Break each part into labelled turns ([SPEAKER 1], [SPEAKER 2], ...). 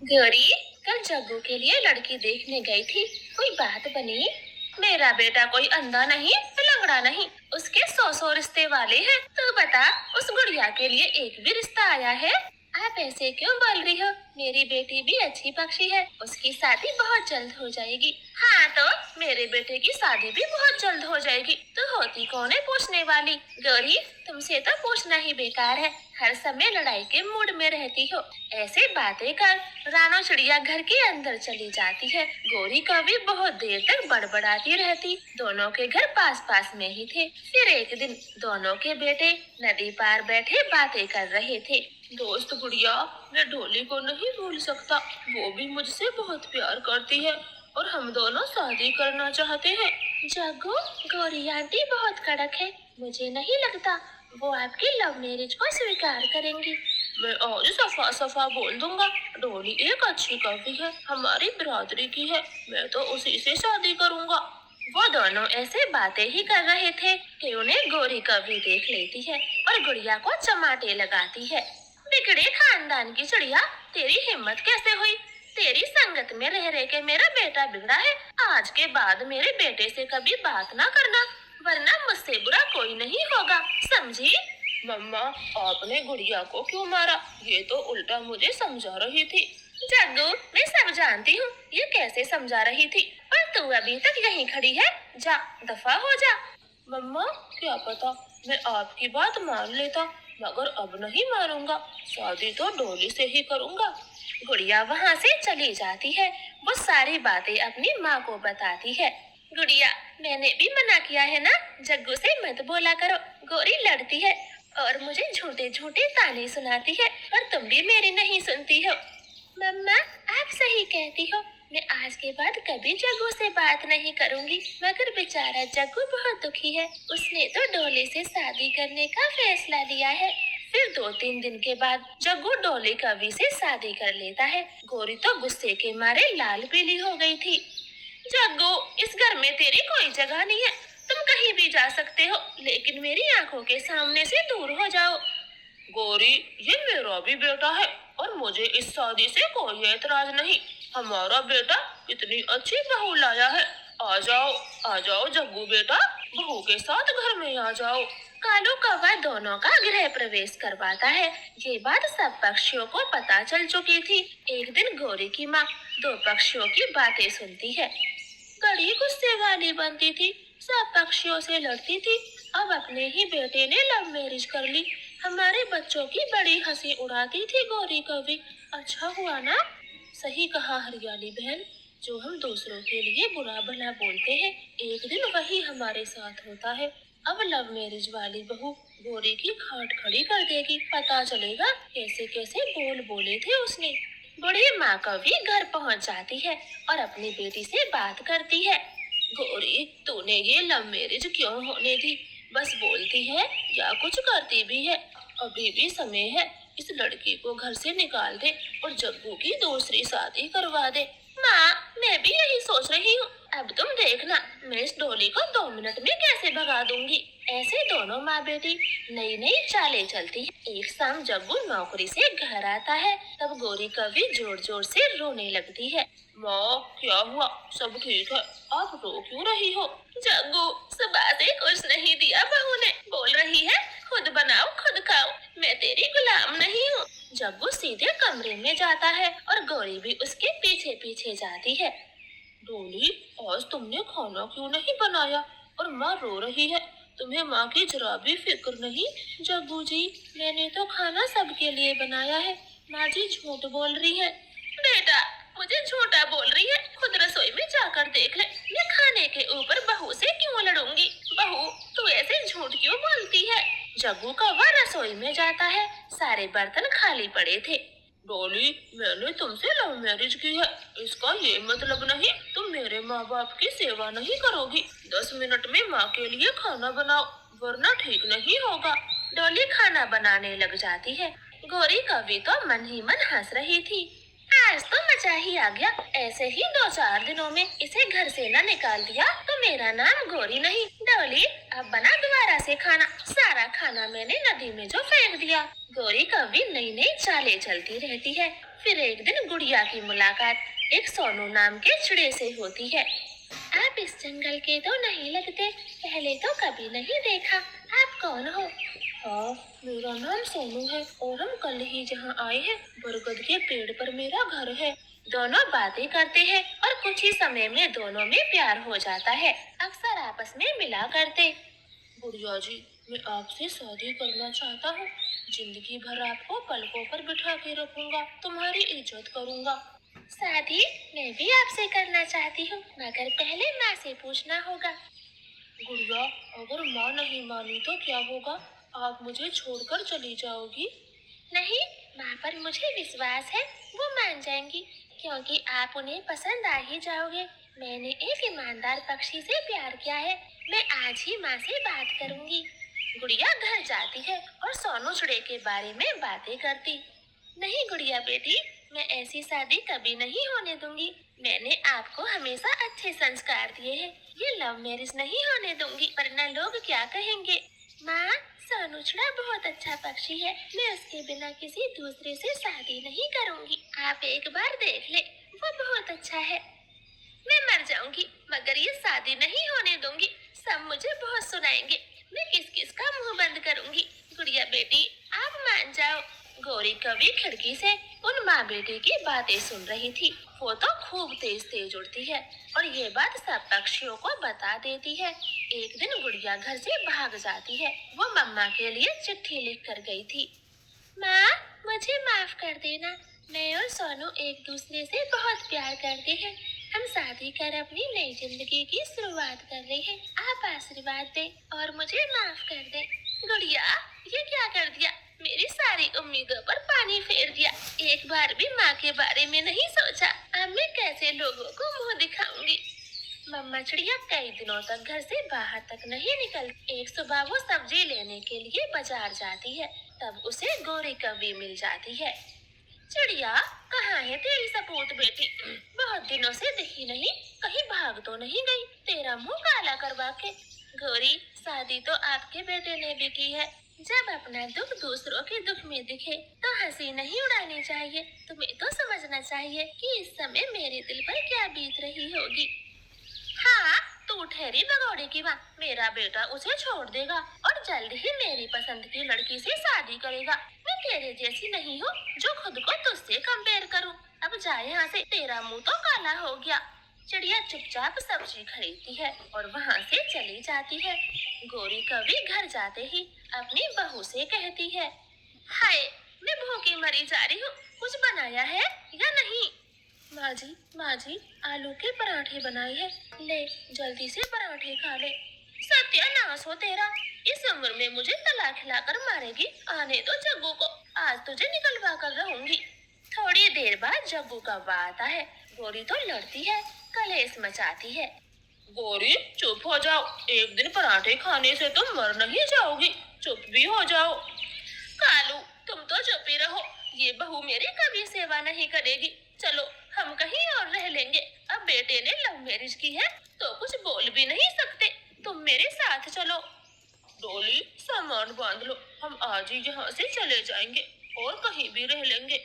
[SPEAKER 1] गौरी, कल जग्गू के लिए लड़की देखने गई थी। कोई बात बनी? मेरा बेटा कोई अंधा नहीं, लंगड़ा नहीं, उसके सौ सौ रिश्ते वाले हैं। तू बता, उस गुड़िया के लिए एक भी रिश्ता आया है? आप ऐसे क्यों बोल रही हो? मेरी बेटी भी अच्छी पक्षी है, उसकी शादी बहुत जल्द हो जाएगी। हाँ तो मेरे बेटे की शादी भी बहुत जल्द हो जाएगी। तो होती कौन है पूछने वाली? गौरी, तुमसे तो पूछना ही बेकार है, हर समय लड़ाई के मूड में रहती हो। ऐसे बातें कर रानो चिड़िया घर के अंदर चली जाती है। गौरी कभी बहुत देर तक बड़बड़ाती रहती। दोनों के घर पास पास में ही थे। फिर एक दिन दोनों के बेटे नदी पार बैठे बातें कर रहे थे। दोस्त गुड़िया, मैं डोली को नहीं भूल सकता। वो भी मुझसे बहुत प्यार करती है और हम दोनों शादी करना चाहते हैं। जग्गू, गौरी आंटी बहुत कड़क है, मुझे नहीं लगता वो आपकी लव मैरिज को स्वीकार करेंगी। मैं आज सफा सफा बोल दूंगा, डोली एक अच्छी कवि है, हमारी बिरादरी की है, मैं तो उसी से शादी करूंगा। वो दोनों ऐसे बातें ही कर रहे थे कि उन्हें गौरी कवि देख लेती है और गुड़िया को चमाटे लगाती है। बिगड़े खानदान की चिड़िया, तेरी हिम्मत कैसे हुई? तेरी संगत में रह रह के मेरा बेटा बिगड़ा है। आज के बाद मेरे बेटे से कभी बात ना करना, वरना मुझसे बुरा कोई नहीं होगा, समझी? मम्मा, आपने गुड़िया को क्यों मारा? ये तो उल्टा मुझे समझा रही थी। जग्गू, मैं सब जानती हूँ ये कैसे समझा रही थी, पर तू अभी तक यहीं खड़ी है। जा, दफा हो जा। मम्मा, क्या पता मैं आपकी बात मान लेता, मगर अब नहीं मानूंगा। शादी तो डोली से ही करूंगा। गुड़िया वहाँ से चली जाती है। वो सारी बातें अपनी माँ को बताती है। गुड़िया, मैंने भी मना किया है ना, जग्गू से मत बोला करो। गौरी लड़ती है और मुझे झूठे झूठे ताने सुनाती है, और तुम भी मेरी नहीं सुनती हो। मम्मा, आप सही कहती हो, मैं आज के बाद कभी जग्गू से बात नहीं करूंगी। मगर बेचारा जग्गू बहुत दुखी है, उसने तो डोली से शादी करने का फैसला लिया है। फिर 2-3 दिन के बाद जग्गू डोली कवि से शादी कर लेता है। गौरी तो गुस्से के मारे लाल पीली हो गई थी। जग्गू, इस घर में तेरी कोई जगह नहीं है। तुम कहीं भी जा सकते हो, लेकिन मेरी आंखों के सामने से दूर हो जाओ। गौरी, ये मेरा भी बेटा है और मुझे इस शादी से कोई एतराज नहीं। हमारा बेटा इतनी अच्छी बहू लाया है। आ जाओ जग्गू बेटा, बहू के साथ घर में आ जाओ। कालू कौवा दोनों का गृह प्रवेश करवाता है। ये बात सब पक्षियों को पता चल चुकी थी। एक दिन गौरी की माँ दो पक्षियों की बातें सुनती है। बड़ी गुस्से वाली बनती थी, सब पक्षियों से लड़ती थी, अब अपने ही बेटे ने लव मैरिज कर ली। हमारे बच्चों की बड़ी हंसी उड़ाती थी गौरी कवि। अच्छा हुआ ना? सही कहा हरियाली बहन, जो हम दूसरों के लिए बुरा भला बोलते हैं, एक दिन वही हमारे साथ होता है। अब लव मैरिज वाली बहू गौरी की खाट खड़ी कर देगी, पता चलेगा कैसे कैसे बोल बोले थे उसने। बूढ़ी माँ कवि घर पहुँच जाती है और अपनी बेटी से बात करती है। गौरी, तूने ये लव मैरिज क्यों होने दी? बस बोलती है या कुछ करती भी है? अभी भी समय है, इस लड़की को घर से निकाल दे और जग्गू की दूसरी शादी करवा दे। माँ, मैं भी यही सोच रही हूँ। अब तुम देखना, मैं इस डोली को 2 मिनट में कैसे भगा दूंगी। ऐसे दोनों माँ बेटी नई नई चालें चलती है। एक शाम जग्गू नौकरी से घर आता है, तब गौरी कवि जोर जोर से रोने लगती है। माँ, क्या हुआ? सब ठीक है, आप रो क्यों रही हो? जग्गू, सुबह से कुछ नहीं दिया बहू ने, बोल रही है खुद बनाओ खुद खाओ, मैं तेरी गुलाम नहीं हूँ। जग्गू सीधे कमरे में जाता है और गौरी भी उसके पीछे पीछे जाती है। डोली, आज तुमने खाना क्यों नहीं बनाया और माँ रो रही है? तुम्हें माँ की जरा भी फिक्र नहीं? जग्गू जी, मैंने तो खाना सबके लिए बनाया है, माँ जी झूठ बोल रही है। बेटा, मुझे झूठा बोल रही है, खुद रसोई में जाकर देख ले। मैं खाने के ऊपर बहू से क्यों लड़ूंगी? बहू, तू ऐसे झूठ क्यों बोलती है? जग्गू कौवा रसोई में जाता है, सारे बर्तन खाली पड़े थे। डॉली, मैंने तुमसे लव मैरिज की है, इसका ये मतलब नहीं तुम मेरे माँ बाप की सेवा नहीं करोगी। 10 मिनट में माँ के लिए खाना बनाओ, वरना ठीक नहीं होगा। डॉली खाना बनाने लग जाती है। गौरी कवि तो मन ही मन हंस रही थी। आज तो मजा ही आ गया। ऐसे ही 2-4 दिनों में इसे घर से ना निकाल दिया तो मेरा नाम गोरी नहीं। डोली, अब बना दोबारा से खाना। सारा खाना मैंने नदी में जो फेंक दिया। गोरी कभी नई नई चालें चलती रहती है। फिर एक दिन गुड़िया की मुलाकात एक सोनू नाम के चिड़े से होती है। आप इस जंगल के तो नहीं लगते, पहले तो कभी नहीं देखा। आप कौन हो? हाँ, मेरा नाम सोनू है और हम कल ही जहाँ आए हैं। बरगद के पेड़ पर मेरा घर है। दोनों बातें करते हैं और कुछ ही समय में दोनों में प्यार हो जाता है। अक्सर आपस में मिला करते। बुढ़िया जी, मैं आपसे शादी करना चाहता हूँ। जिंदगी भर आपको पलकों पर बिठा के रखूंगा, तुम्हारी इज्जत करूंगा। शादी मैं भी आपसे करना चाहती हूँ, मगर पहले माँ से पूछना होगा। गुड़िया, अगर माँ नहीं मानी तो क्या होगा? आप मुझे छोड़कर चली जाओगी? नहीं, माँ पर मुझे विश्वास है, वो मान जाएंगी, क्योंकि आप उन्हें पसंद आ ही जाओगे। मैंने एक ईमानदार पक्षी से प्यार किया है। मैं आज ही माँ से बात करूंगी। गुड़िया घर जाती है और सोनू चिड़े के बारे में बातें करती। नहीं गुड़िया बेटी, मैं ऐसी शादी कभी नहीं होने दूंगी। मैंने आपको हमेशा अच्छे संस्कार दिए हैं। ये लव मैरिज नहीं होने दूंगी, वरना लोग क्या कहेंगे। माँ, सोनू चिड़ा बहुत अच्छा पक्षी है। मैं उसके बिना किसी दूसरे से शादी नहीं करूंगी। आप एक बार देख ले, वो बहुत अच्छा है। मैं मर जाऊंगी, मगर ये शादी नहीं होने दूंगी। सब मुझे बहुत सुनाएंगे। मैं किस किस का मुंह बंद करूंगी। गुड़िया बेटी, आप मान जाओ। गौरी कभी खिड़की से उन माँ बेटी की बातें सुन रही थी। वो तो खूब तेज तेज उड़ती है और ये बात सब पक्षियों को बता देती है। एक दिन गुड़िया घर से भाग जाती है। वो मम्मा के लिए चिट्ठी लिख कर गई थी। माँ, मुझे माफ कर देना। मैं और सोनू एक दूसरे से बहुत प्यार करते हैं। हम शादी कर अपनी नई जिंदगी की शुरुआत कर रहे हैं। आप आशीर्वाद दें और मुझे माफ कर दें। गुड़िया, ये क्या कर दिया? मेरी सारी उम्मीदों पर पानी फेर दिया। एक बार भी माँ के बारे में नहीं सोचा। अब मैं कैसे लोगों को मुंह दिखाऊंगी? मम्मा चिड़िया कई दिनों तक घर से बाहर तक नहीं निकलती। एक सुबह वो सब्जी लेने के लिए बाजार जाती है। तब उसे गोरी कभी मिल जाती है। चिड़िया, कहाँ है तेरी सपूत बेटी? बहुत दिनों से दिखी नहीं, कहीं भाग तो नहीं गई तेरा मुंह काला करवा के। गोरी, शादी तो आपके बेटे ने भी की है। जब अपना दुख दूसरों के दुख में दिखे तो हंसी नहीं उड़ानी चाहिए। तुम्हें तो समझना चाहिए कि इस समय मेरे दिल पर क्या बीत रही होगी। हाँ, तू ठहरी भगोड़े की माँ। मेरा बेटा उसे छोड़ देगा और जल्द ही मेरी पसंद की लड़की से शादी करेगा। मैं तेरे जैसी नहीं हूँ जो खुद को तुझसे कंपेयर करूँ। अब जा यहाँ से, तेरा मुंह तो काला हो गया। चिड़िया चुपचाप सब्जी खरीदती है और वहाँ से चली जाती है। गोरी कभी घर जाते ही अपनी बहू से कहती है, हाय, मैं भूखी मरी जा रही हूँ। कुछ बनाया है या नहीं? माँ जी, आलू के पराठे बनाए हैं। ले, जल्दी से पराठे खा ले। सत्यानाश हो तेरा। इस उम्र में मुझे तला खिलाकर मारेगी। आने दो जग्गू को, आज तुझे निकलवा कर रहूंगी। थोड़ी देर बाद जग्गू कौवा आता है। गोरी तो लड़ती है, कलेश मचाती है। गोरी, चुप हो जाओ। एक दिन पराठे खाने से तुम मर नहीं जाओगी। चुप भी हो जाओ। कालू, तुम तो चुप ही रहो। ये बहू मेरी कभी सेवा नहीं करेगी। चलो, हम कहीं और रह लेंगे। अब बेटे ने लव मैरिज की है तो कुछ बोल भी नहीं सकते। तुम मेरे साथ चलो। डोली, सामान बांध लो, हम आज ही यहाँ से चले जाएंगे और कहीं भी रह लेंगे।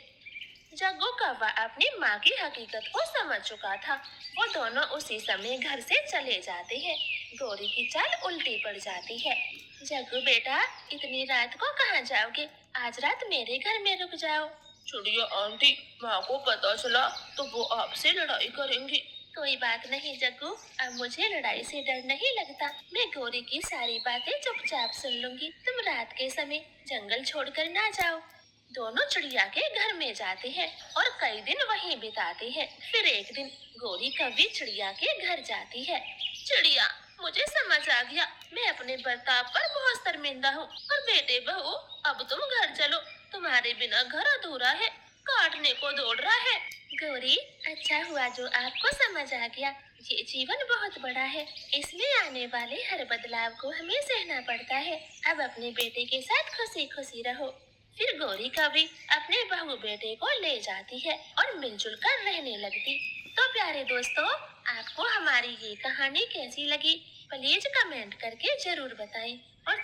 [SPEAKER 1] जग्गू कौवा अपनी माँ की हकीकत को समझ चुका था। वो दोनों उसी समय घर से चले जाते हैं। गौरी की चाल उल्टी पड़ जाती है। जग्गू बेटा, इतनी रात को कहाँ जाओगे? आज रात मेरे घर में रुक जाओ। चिड़िया आंटी, माँ को पता चला तो वो आपसे लड़ाई करेंगी। कोई बात नहीं जग्गू, अब मुझे लड़ाई से डर नहीं लगता। मैं गौरी की सारी बातें चुपचाप सुन लूंगी। तुम रात के समय जंगल छोड़कर ना जाओ। दोनों चिड़िया के घर में जाते हैं और कई दिन वहीं बिताते हैं। फिर एक दिन गोरी कभी चिड़िया के घर जाती है। चिड़िया, मुझे समझ आ गया। मैं अपने बर्ताव पर बहुत शर्मिंदा हूँ। और बेटे बहू, अब तुम घर चलो। तुम्हारे बिना घर अधूरा है, काटने को दौड़ रहा है। गौरी, अच्छा हुआ जो आपको समझ आ गया। ये जीवन बहुत बड़ा है, इसमें आने वाले हर बदलाव को हमें सहना पड़ता है। अब अपने बेटे के साथ खुशी खुशी रहो। फिर गौरी कभी अपने बहू बेटे को ले जाती है और मिलजुल कर रहने लगती। तो प्यारे दोस्तों, आपको हमारी ये कहानी कैसी लगी? प्लीज कमेंट करके जरूर बताएं और